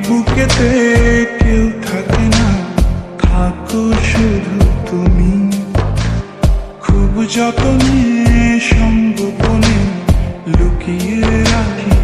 বুকেতে কেউ থাকে না, থাকো শুধু তুমি। খুব যতনে সংগোপনে লুকিয়ে রাখি